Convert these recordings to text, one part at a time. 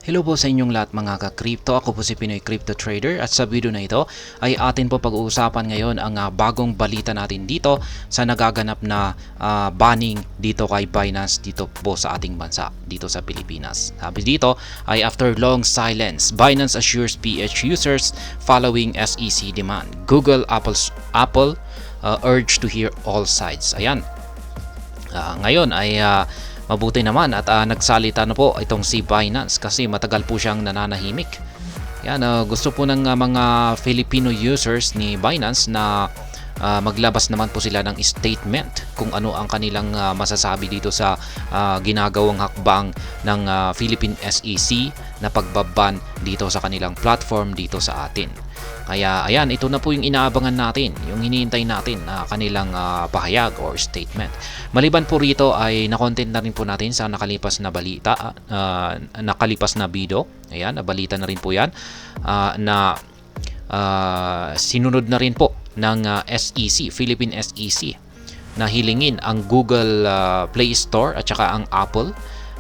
Hello po sa inyong lahat mga ka-crypto. Ako po si Pinoy Crypto Trader at sa video na ito ay atin po pag-uusapan ngayon ang bagong balita natin dito sa nagaganap na banning dito kay Binance dito po sa ating bansa, dito sa Pilipinas. Sabi dito ay after long silence, Binance assures PH users following SEC demand. Google, Apple urge to hear all sides. Ayan. Ngayon ay mabuti naman at nagsalita na po itong si Binance kasi matagal po siyang nananahimik. Yan, gusto po ng mga Filipino users ni Binance na maglabas naman po sila ng statement kung ano ang kanilang masasabi dito sa ginagawang hakbang ng Philippine SEC na pagbaban dito sa kanilang platform dito sa atin. Kaya ayan, ito na po yung inaabangan natin, yung hinihintay natin na kanilang pahayag or statement. Maliban po rito ay na-content na rin po natin sa nakalipas na balita, nakalipas na video. Ayan, balita na rin po yan na sinunod na rin po ng SEC, Philippine SEC na hilingin ang Google Play Store at saka ang Apple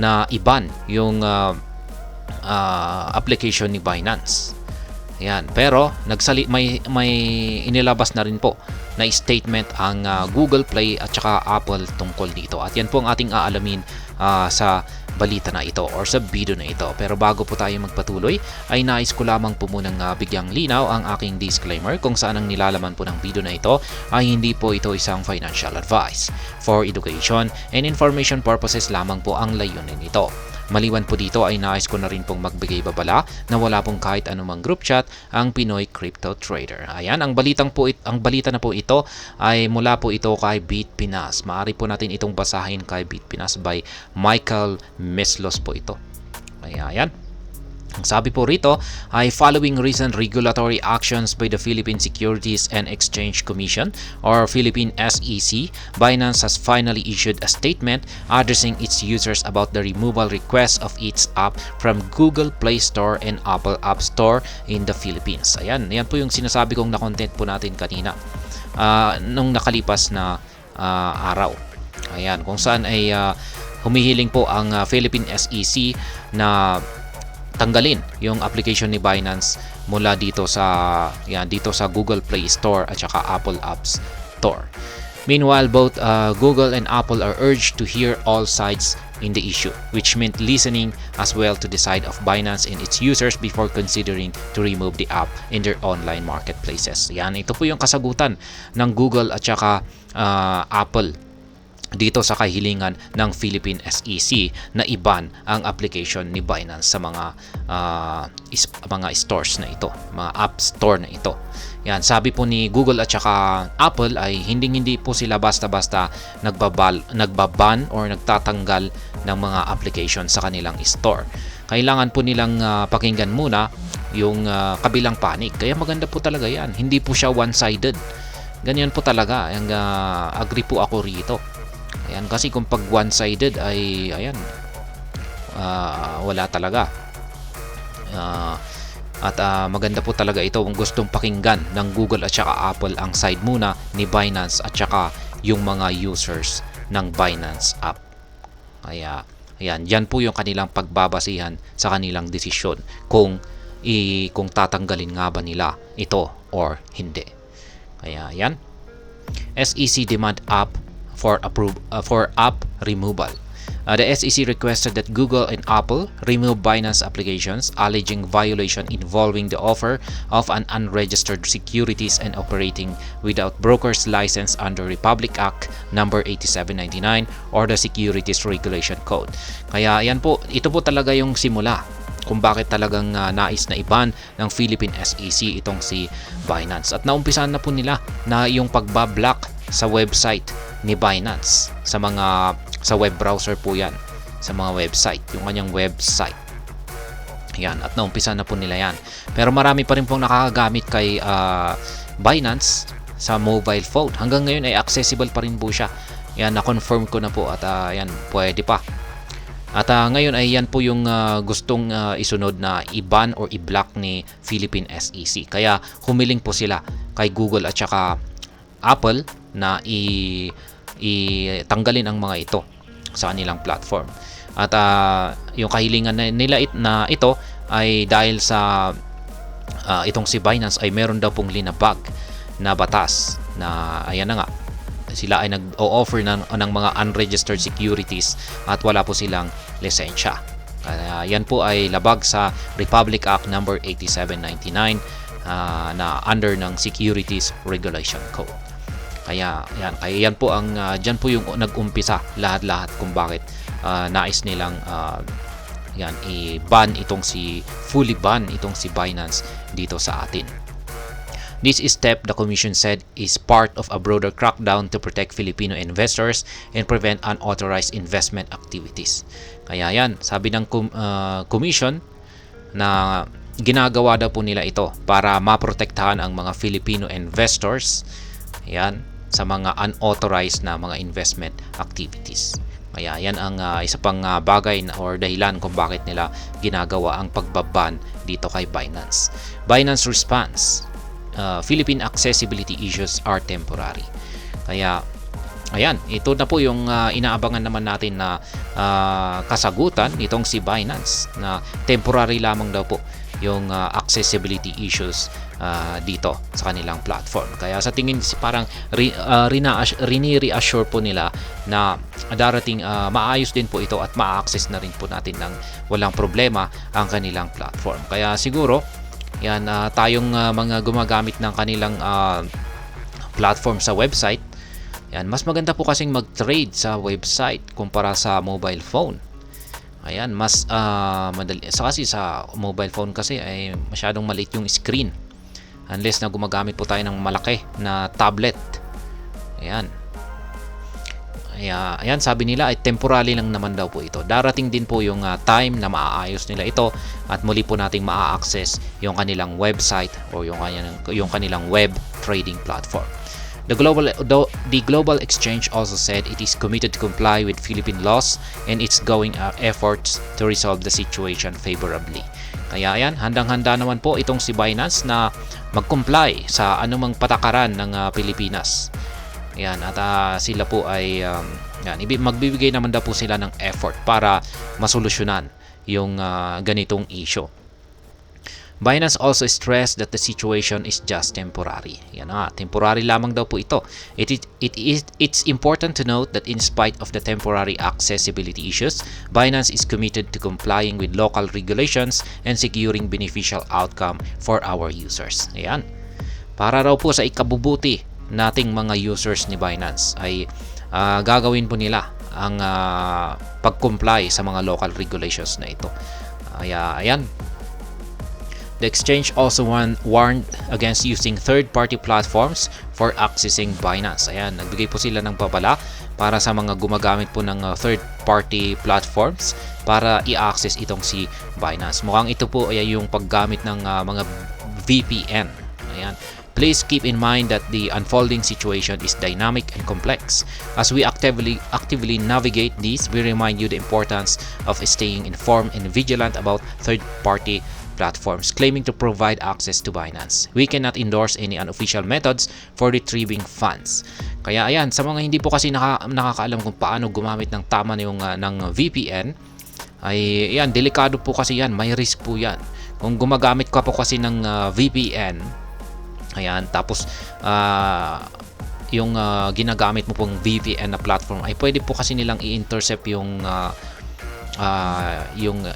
na i-ban yung application ni Binance. Ayan, pero may inilabas na rin po na statement ang Google Play at saka Apple tungkol dito. At yan po ang ating aalamin sa balita na ito or sa video na ito. Pero bago po tayo magpatuloy, ay nais ko lamang po munang bigyang linaw ang aking disclaimer kung saan ang nilalaman po ng video na ito ay hindi po ito isang financial advice. For education and information purposes lamang po ang layunin nito. Maliwan po dito ay nais ko na rin pong magbigay babala na wala pong kahit anumang group chat ang Pinoy Crypto Trader. Ayan, ang balita na po ito ay mula po ito kay BitPinas. Maaari po natin itong basahin kay BitPinas by Michael Meslos po ito. Ayan. Ang sabi po rito ay following recent regulatory actions by the Philippine Securities and Exchange Commission or Philippine SEC, Binance has finally issued a statement addressing its users about the removal request of its app from Google Play Store and Apple App Store in the Philippines. Ayan, yan po yung sinasabi kong na-content po natin kanina nung nakalipas na araw. Ayan, kung saan ay humihiling po ang Philippine SEC na tanggalin yung application ni Binance mula dito sa Google Play Store at saka Apple App Store. Meanwhile, both Google and Apple are urged to hear all sides in the issue, which meant listening as well to the side of Binance and its users before considering to remove the app in their online marketplaces. Yan, ito po yung kasagutan ng Google at saka Apple dito sa kahilingan ng Philippine SEC na i-ban ang application ni Binance sa mga stores na ito, mga app store na ito. Yan, sabi po ni Google at saka Apple ay hindi po sila basta-basta nagbaban or nagtatanggal ng mga application sa kanilang store. Kailangan po nilang pakinggan muna yung kabilang panig. Kaya maganda po talaga yan. Hindi po siya one-sided. Ganyan po talaga. Agree po ako rito. Ayan, kasi kung pag one-sided ay ayan, wala talaga. Maganda po talaga ito kung gustong pakinggan ng Google at saka Apple ang side muna ni Binance at saka yung mga users ng Binance app. Kaya ayan, yan po yung kanilang pagbabasihan sa kanilang desisyon kung tatanggalin nga ba nila ito or hindi. Kaya yan, SEC demand app for app removal. The SEC requested that Google and Apple remove Binance applications alleging violation involving the offer of an unregistered securities and operating without broker's license under Republic Act number 8799 or the Securities Regulation Code. Kaya yan po, ito po talaga yung simula kung bakit talagang nais na i-ban ng Philippine SEC itong si Binance. At naumpisahan na po nila na yung pagbablock sa website ni Binance sa web browser po yan, sa mga website, yung kanyang website. Yan, at naumpisa na po nila yan. Pero marami pa rin pong nakakagamit kay Binance sa mobile phone. Hanggang ngayon ay accessible pa rin po siya. Yan, na-confirm ko na po at yan, pwede pa. At ngayon ay yan po yung gustong isunod na i-ban or i-block ni Philippine SEC. Kaya humiling po sila kay Google at saka Apple na itanggalin ang mga ito sa kanilang platform. At yung kahilingan nila na ito ay dahil sa itong si Binance ay meron daw pong linabag na batas na ayan na nga, sila ay nag-o-offer ng mga unregistered securities at wala po silang lisensya. Yan po ay labag sa Republic Act number 8799 na under ng Securities Regulation Code. Kaya yan po ang diyan po yung nag-umpisa lahat-lahat kung bakit nais nilang fully ban itong si Binance dito sa atin. This step, the Commission said, is part of a broader crackdown to protect Filipino investors and prevent unauthorized investment activities. Kaya yan, sabi ng Commission na ginagawa daw po nila ito para maprotektahan ang mga Filipino investors sa mga unauthorized na mga investment activities. Kaya yan ang isa pang bagay or dahilan kung bakit nila ginagawa ang pagbaban dito kay Binance. Binance response, Philippine accessibility issues are temporary. Kaya ayan, ito na po yung inaabangan naman natin na kasagutan nitong si Binance na temporary lamang daw po yung accessibility issues dito sa kanilang platform. Kaya sa tingin parang rini-reassure po nila na darating maayos din po ito at ma-access na rin po natin ng walang problema ang kanilang platform. Kaya siguro yan tayong mga gumagamit ng kanilang platform sa website, yan mas maganda po kasing mag-trade sa website kumpara sa mobile phone. Ayan, mas madali kasi sa mobile phone kasi ay masyadong maliit yung screen unless na gumagamit po tayo ng malaki na tablet. Ayan. Ayan, sabi nila ay temporary lang naman daw po ito. Darating din po yung time na maaayos nila ito at muli po nating maa-access yung kanilang website o yung kanilang web trading platform. The Global Exchange also said it is committed to comply with Philippine laws and its going efforts to resolve the situation favorably. Kaya ayan, handang-handa naman po itong si Binance na mag-comply sa anumang patakaran ng Pilipinas. Yan, at sila po ay magbibigay naman daw po sila ng effort para masolusyonan yung ganitong issue. Binance also stressed that the situation is just temporary. Yan temporary lamang daw po ito. It's important to note that in spite of the temporary accessibility issues, Binance is committed to complying with local regulations and securing beneficial outcome for our users. Ayan. Para raw po sa ikabubuti nating mga users ni Binance ay gagawin po nila ang pag-comply sa mga local regulations na ito. Ayan. The exchange also warned against using third-party platforms for accessing Binance. Ayan, nagbigay po sila ng babala para sa mga gumagamit po ng third-party platforms para i-access itong si Binance. Mukhang ito po ay yung paggamit ng mga VPN. Ayan. Please keep in mind that the unfolding situation is dynamic and complex. As we actively navigate this, we remind you the importance of staying informed and vigilant about third-party platforms claiming to provide access to Binance. We cannot endorse any unofficial methods for retrieving funds. Kaya ayan, sa mga hindi po kasi nakakaalam kung paano gumamit ng tama ng VPN, ay ayan, delikado po kasi yan, may risk po yan. Kung gumagamit ka po kasi ng VPN, ayan, tapos yung ginagamit mo pong VPN na platform ay pwede po kasi nilang i-intercept yung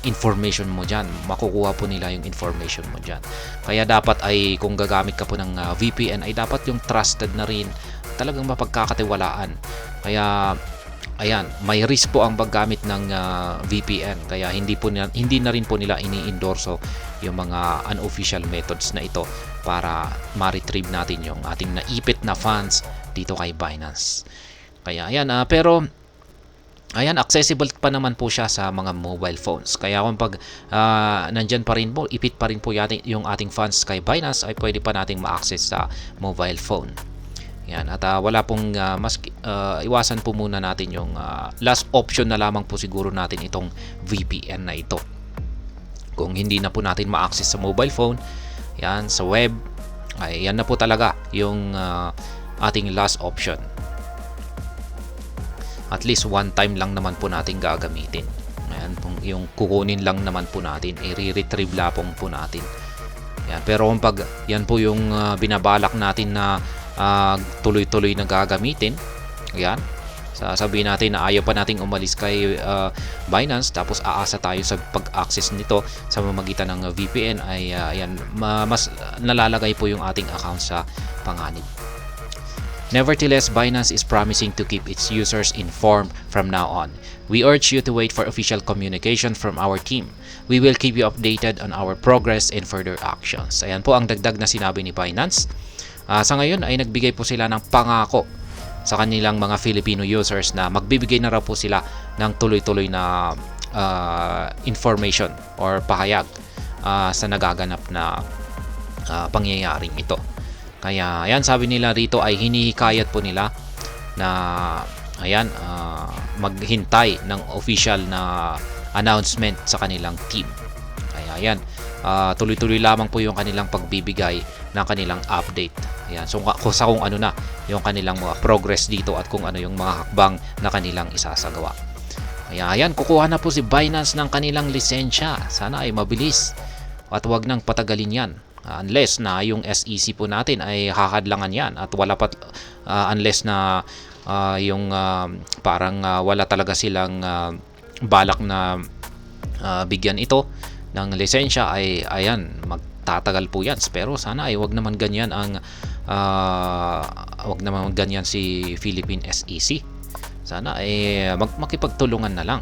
information mo dyan. Makukuha po nila yung information mo dyan. Kaya dapat ay kung gagamit ka po ng VPN ay dapat yung trusted na rin, talagang mapagkakatiwalaan. Kaya ayan, may risk po ang paggamit ng VPN. Kaya hindi na rin po nila ini-endorso yung mga unofficial methods na ito para ma-retrieve natin yung ating naipit na funds dito kay Binance. Kaya ayan, pero ayan, accessible pa naman po siya sa mga mobile phones. Kaya kung pag nandyan pa rin po, ipit pa rin po yung ating funds kay Binance, ay pwede pa nating ma-access sa mobile phone. Yan, at wala pong iwasan po muna natin yung last option na lamang po siguro natin itong VPN na ito. Kung hindi na po natin ma-access sa mobile phone, yan, sa web, ay yan na po talaga yung ating last option. At least one time lang naman po natin gagamitin. Ayan, yung kukunin lang naman po natin, i-retrieve lapong po natin. Ayan, pero pag yan po yung binabalak natin na tuloy-tuloy na gagamitin, ayan, sabihin natin na ayaw pa nating umalis kay Binance, tapos aasa tayo sa pag-access nito sa pamamagitan ng VPN, ay ayan, mas nalalagay po yung ating account sa panganib. Nevertheless, Binance is promising to keep its users informed from now on. We urge you to wait for official communication from our team. We will keep you updated on our progress and further actions. Ayan po ang dagdag na sinabi ni Binance. Sa ngayon ay nagbigay po sila ng pangako sa kanilang mga Filipino users na magbibigay na raw po sila ng tuloy-tuloy na information or pahayag sa nagaganap na pangyayaring ito. Kaya ayan, sabi nila rito ay hinihikayat po nila na ayan, maghintay ng official na announcement sa kanilang team. Kaya ayan, tuloy-tuloy lamang po yung kanilang pagbibigay ng kanilang update. Ayan, so sa kung ano na yung kanilang mga progress dito at kung ano yung mga hakbang na kanilang isasagawa. Kaya ayan, kukuha na po si Binance ng kanilang lisensya. Sana ay mabilis at wag nang patagalin yan. Unless na yung SEC po natin ay hahadlangan yan at wala pa unless na yung parang wala talaga silang balak na bigyan ito ng lisensya, ay ayan, magtatagal po yan. Pero sana ay wag naman ganyan ang wag naman ganyan si Philippine SEC. Sana ay makipagtulungan na lang.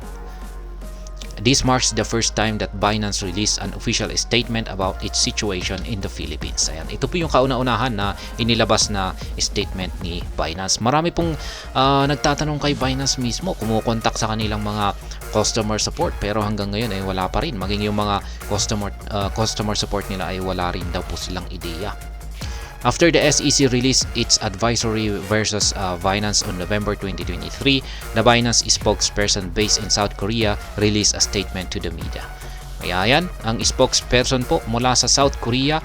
This marks the first time that Binance released an official statement about its situation in the Philippines. Ayan, ito po yung kauna-unahan na inilabas na statement ni Binance. Marami pong nagtatanong kay Binance mismo, kumukontak sa kanilang mga customer support, pero hanggang ngayon ay wala pa rin. Maging yung mga customer support nila ay wala rin daw po silang ideya. After the SEC released its advisory versus Binance on November 2023, the Binance spokesperson based in South Korea released a statement to the media. Kaya yan, ang spokesperson po mula sa South Korea,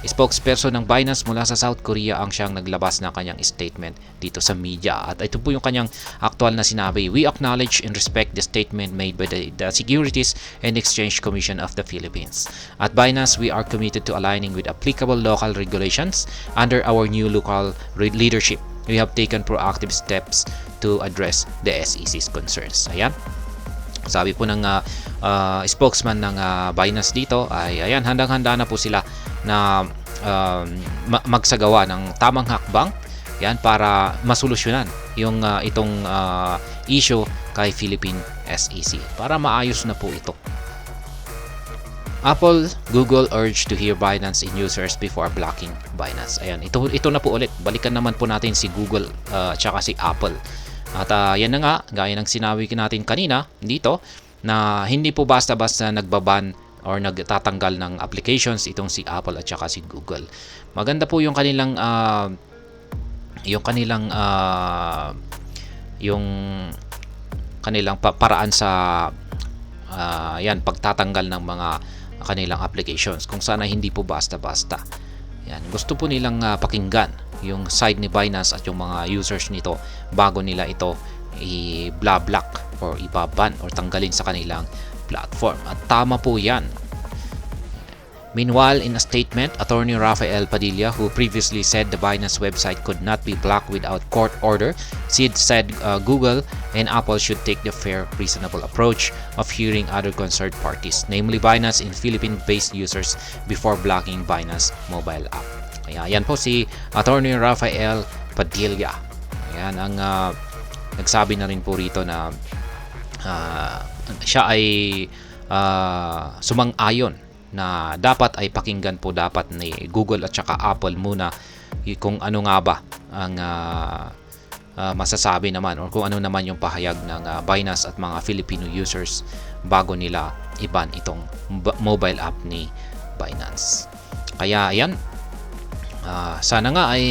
spokesperson ng Binance mula sa South Korea ang siyang naglabas ng kanyang statement dito sa media. At ito po yung kanyang aktual na sinabi: "We acknowledge and respect the statement made by the Securities and Exchange Commission of the Philippines. At Binance, we are committed to aligning with applicable local regulations under our new local leadership. We have taken proactive steps to address the SEC's concerns." Ayan. Sabi po ng spokesman ng Binance dito ay ayan, handang-handa na po sila na magsagawa ng tamang hakbang yan para masolusyonan yung itong issue kay Philippine SEC para maayos na po ito. Apple, Google urge to hear Binance in users before blocking Binance. Ayan, ito na po ulit. Balikan naman po natin si Google tsaka si Apple. At yan na nga, gaya ng sinabi natin kanina dito, na hindi po basta-basta nagbaban or nagtatanggal ng applications itong si Apple at saka si Google. Maganda po yung kanilang paraan sa yan, pagtatanggal ng mga kanilang applications, kung sana hindi po basta-basta. Yan, gusto po nilang pakinggan yung side ni Binance at yung mga users nito bago nila ito i-block or ibaban or tanggalin sa kanilang platform. At tama po yan. Meanwhile, in a statement, Attorney Rafael Padilla, who previously said the Binance website could not be blocked without court order, said Google and Apple should take the fair, reasonable approach of hearing other concerned parties, namely Binance and Philippine-based users, before blocking Binance mobile app. Kaya yan po si Attorney Rafael Padilla. Ayan ang nagsabi na rin po rito na siya ay sumang-ayon na dapat ay pakinggan po dapat ni Google at saka Apple muna kung ano nga ba ang masasabi naman or kung ano naman yung pahayag ng Binance at mga Filipino users bago nila iban itong mobile app ni Binance. Kaya ayan, sana nga ay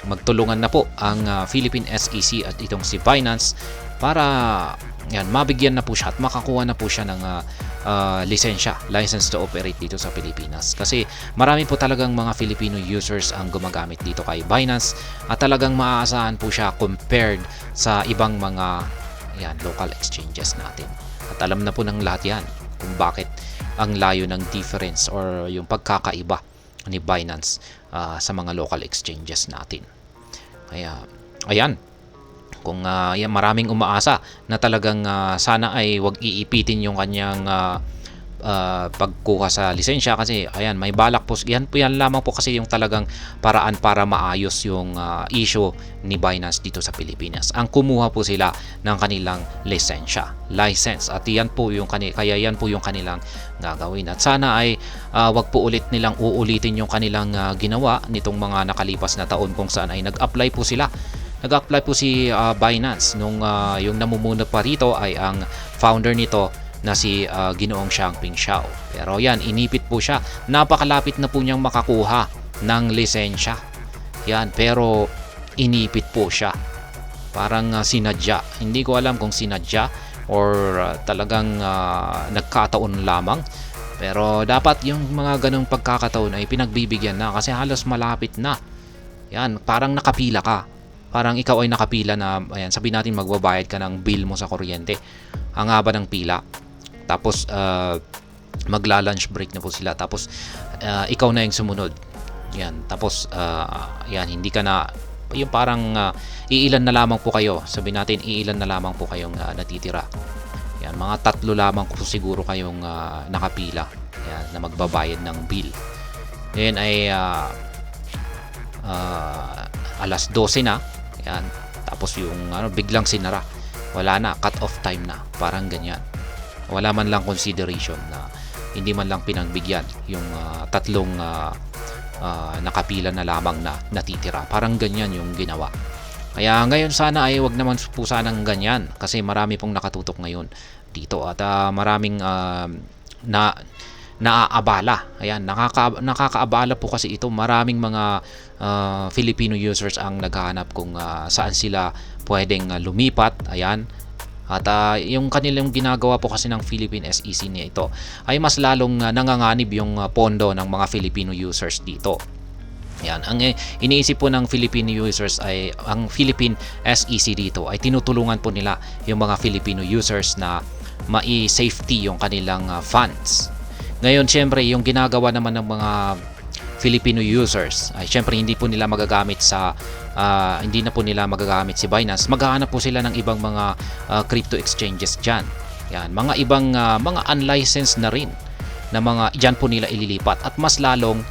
magtulungan na po ang Philippine SEC at itong si Binance para yan, mabigyan na po siya at makakuha na po siya ng lisensya, license to operate dito sa Pilipinas. Kasi marami po talagang mga Filipino users ang gumagamit dito kay Binance at talagang maaasahan po siya compared sa ibang mga yan, local exchanges natin. At alam na po ng lahat yan kung bakit ang layo ng difference or yung pagkakaiba ni Binance sa mga local exchanges natin. Kaya ayan, kung yan, maraming umaasa na talagang sana ay wag iipitin yung kanyang pagkuha sa lisensya, kasi ayan, may balak po yan, lamang po kasi yung talagang paraan para maayos yung issue ni Binance dito sa Pilipinas. Ang kumuha po sila ng kanilang license, at yan po yung kaya yan po yung kanilang gagawin. At sana ay wag po ulit nilang uulitin yung kanilang ginawa nitong mga nakalipas na taon, kung saan ay nag-apply po si Binance nung yung namumuno pa rito ay ang founder nito na si Ginoong Changping Xiao. Pero yan, inipit po siya. Napakalapit na po niyang makakuha ng lisensya. Yan, pero inipit po siya. Parang sinadya. Hindi ko alam kung sinadya or talagang nagkataon lamang. Pero dapat yung mga ganong pagkakataon ay pinagbibigyan na, kasi halos malapit na. Yan, parang nakapila ka. Parang ikaw ay nakapila na, ayan, sabihin natin magbabayad ka ng bill mo sa kuryente. Ang haba ng pila. Tapos magla-lunch break na po sila. Tapos ikaw na yung sumunod. Yan. Tapos yan, hindi ka na, yung parang iilan na lamang po kayo. Sabihin natin iilan na lamang po kayong natitira. Yan, mga 3 lamang po siguro kayong nakapila. Yan, na magbabayad ng bill. Yan ay alas 12 na. Yan. Tapos yung biglang sinara. Wala na, cut off time na. Parang ganyan. Wala man lang consideration, na hindi man lang pinagbigyan yung 3 nakapila na lamang na natitira. Parang ganyan yung ginawa. Kaya ngayon sana ay wag naman po sanang ganyan, kasi marami pong nakatutok ngayon dito, at maraming naaabala. Ayan, nakakaabala po kasi ito. Maraming mga Filipino users ang naghahanap kung saan sila pwedeng lumipat. Ayan. At yung kanilang ginagawa po kasi ng Philippine SEC niya ito ay mas lalong nanganganib yung pondo ng mga Filipino users dito. Yan, ang iniisip po ng Filipino users ay ang Philippine SEC dito ay tinutulungan po nila yung mga Filipino users na mai-safety yung kanilang funds. Ngayon, syempre, yung ginagawa naman ng mga Filipino users ay syempre hindi po nila magagamit sa hindi na po nila magagamit si Binance. Maghahanap po sila ng ibang mga crypto exchanges diyan. Yan, mga ibang mga unlicensed na rin na mga diyan po nila ililipat, at mas lalong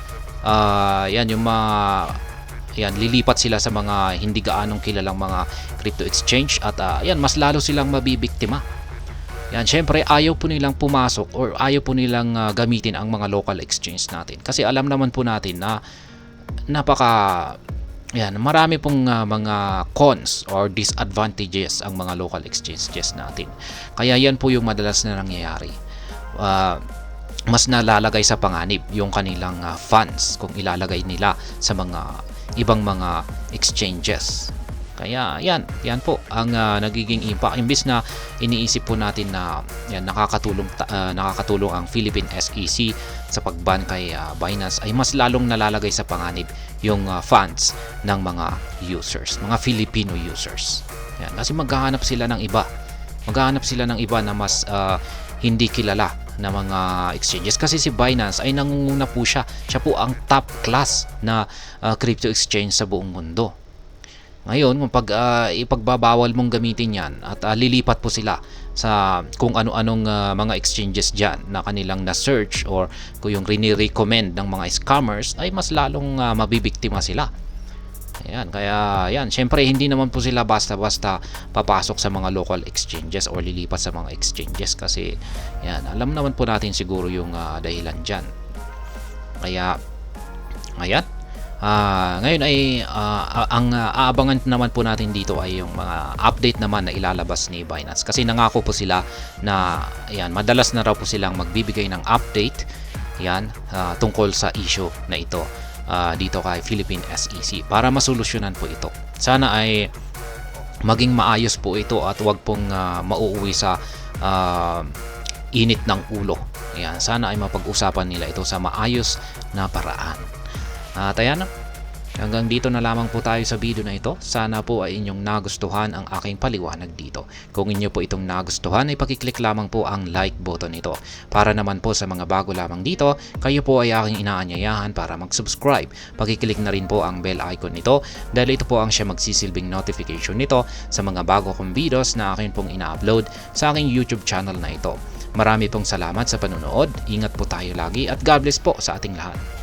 yan yung mga yan, lilipat sila sa mga hindi gaanong kilalang mga crypto exchange, at yan, mas lalo silang mabibiktima. Yan, syempre ayaw po nilang pumasok or ayaw po nilang gamitin ang mga local exchange natin, kasi alam naman po natin na yan, marami pong mga cons or disadvantages ang mga local exchanges natin. Kaya yan po yung madalas na nangyayari. Mas nalalagay sa panganib yung kanilang funds kung ilalagay nila sa mga ibang mga exchanges. Kaya yan po ang nagiging impact. Imbis na iniisip po natin na yan, nakakatulong ang Philippine SEC sa pagban kay Binance, ay mas lalong nalalagay sa panganib yung funds ng mga users, mga Filipino users. Yan, kasi maghahanap sila ng iba. Maghahanap sila ng iba na mas hindi kilala na mga exchanges, kasi si Binance ay nangunguna po siya. Siya po ang top class na crypto exchange sa buong mundo. Ngayon, kung ipagbabawal mong gamitin yan at lilipat po sila sa kung ano-anong mga exchanges dyan na kanilang na-search or kung yung rini-recommend ng mga scammers, ay mas lalong mabibiktima sila. Ayan, kaya yan, syempre hindi naman po sila basta-basta papasok sa mga local exchanges or lilipat sa mga exchanges, kasi yan, alam naman po natin siguro yung dahilan dyan. Kaya ayan, ngayon ay ang aabangan naman po natin dito ay yung mga update naman na ilalabas ni Binance, kasi nangako po sila na yan, madalas na raw po silang magbibigay ng update yan tungkol sa issue na ito dito kay Philippine SEC para masolusyonan po ito. Sana ay maging maayos po ito at wag pong mauuwi sa init ng ulo. Yan, sana ay mapag-usapan nila ito sa maayos na paraan. Ayan, Hanggang dito na lamang po tayo sa video na ito. Sana po ay inyong nagustuhan ang aking paliwanag dito. Kung inyo po itong nagustuhan ay pakiclick lamang po ang like button nito. Para naman po sa mga bago lamang dito, kayo po ay aking inaanyayahan para mag-subscribe. Pakiclick na rin po ang bell icon nito dahil ito po ang siya magsisilbing notification nito sa mga bago kong videos na akin pong ina-upload sa aking YouTube channel na ito. Marami pong salamat sa panonood. Ingat po tayo lagi at God bless po sa ating lahat.